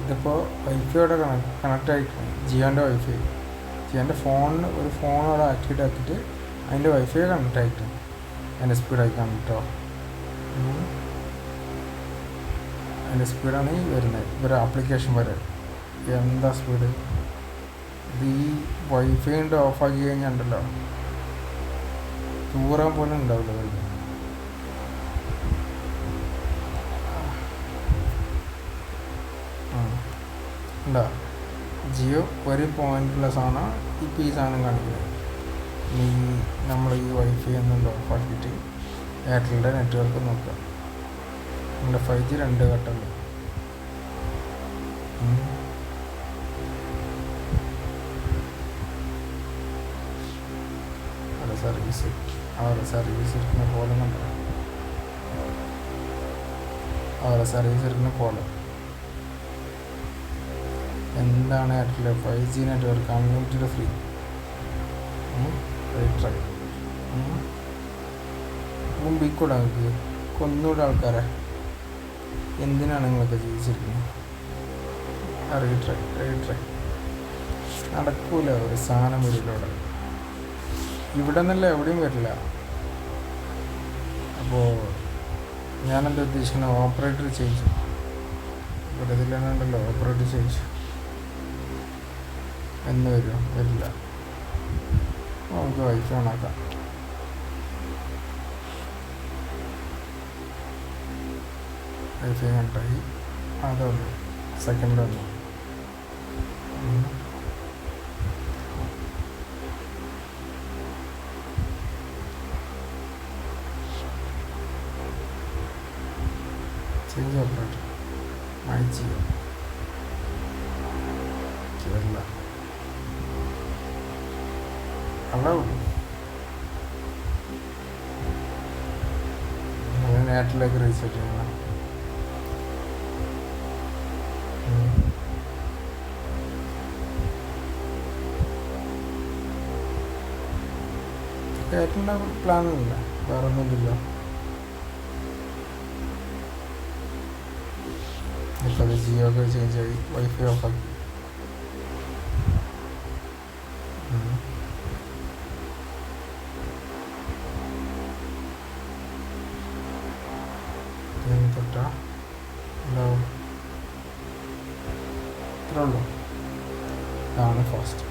ഇതിപ്പോൾ വൈഫൈയോടെ കണക്റ്റ് ആയിട്ടാണ് ജിയോൻ്റെ വൈഫൈ. ജിയോൻ്റെ ഫോണിന് ഒരു ഫോൺ അവിടെ ആക്ടിവേറ്റ് ആക്കിയിട്ട് അതിൻ്റെ വൈഫൈ കണക്റ്റ് ആയിട്ടാണ് അതിൻ്റെ സ്പീഡായി കണക്റ്റോ. അതിൻ്റെ സ്പീഡാണ് ഈ വരുന്നത് ഒരു ആപ്ലിക്കേഷൻ വരെ. എന്താ സ്പീഡ്! ഇത് ഈ വൈഫൈ ഉണ്ട് ഓഫാക്കി കഴിഞ്ഞാൽ ഉണ്ടല്ലോ തൂറാൻ പോലും ഉണ്ടാവില്ല വൈഫൈ. ഉണ്ടോ ജിയോ ഒരു പോയിൻ്റുള്ള സാധനം ഇപ്പോൾ ഈ സാധനം കാണിക്കുന്നത്. ഈ നമ്മൾ ഈ വൈഫൈ ഒന്നും ഓഫാക്കിയിട്ട് എയർടെലിൻ്റെ നെറ്റ്വർക്ക് നോക്കുക. നമ്മുടെ 5G 2 ഘട്ടമുണ്ട്. സർവീസ് ഇരിക്കുന്ന പോലെ കണ്ടോ, അവരുടെ സർവീസ് ഇരിക്കുന്ന പോലെ. എന്താണ് Airtel 5G network unlimited free. മുമ്പിക്കൂടെ നിങ്ങൾക്ക് കൊന്നൂടെ ആൾക്കാരെ. എന്തിനാണ് നിങ്ങളൊക്കെ ജീവിച്ചിരിക്കുന്നത്? റീട്രൈ നടക്കൂല. ഒരു സാധനം വരില്ല ഇവിടെ നിന്നല്ല എവിടെയും വരില്ല. അപ്പോൾ ഞാനെന്താ ഉദ്ദേശിക്കുന്നത്, ഓപ്പറേറ്റർ ചേഞ്ച്. ഇവിടെ ഇതിൽ തന്നെ ഉണ്ടല്ലോ ഓപ്പറേറ്റർ ചേഞ്ച് എന്ന് വരില്ല. നമുക്ക് വൈഫൈ ഓണാക്കാം. വൈഫൈ കണ്ടായി അതൊന്ന് സെക്കൻഡ് വന്നു. Change operator Jio Kerala hello. എയർടെലിലേക്ക് റീസെറ്റ് ചെയ്യണം. എയർടെലിൻ്റെ പ്ലാനൊന്നുമില്ല, വേറെ ഒന്നുമില്ലല്ലോ. ഇപ്പോൾ അത് ജിയോ ഒക്കെ ചേഞ്ച് ആയി വൈഫൈ ഓഫാക്കി. തൊട്ടാ ഉണ്ടാവും. ഇത്രേ ഉള്ളൂ. ഇതാണ് ഫാസ്റ്റ്.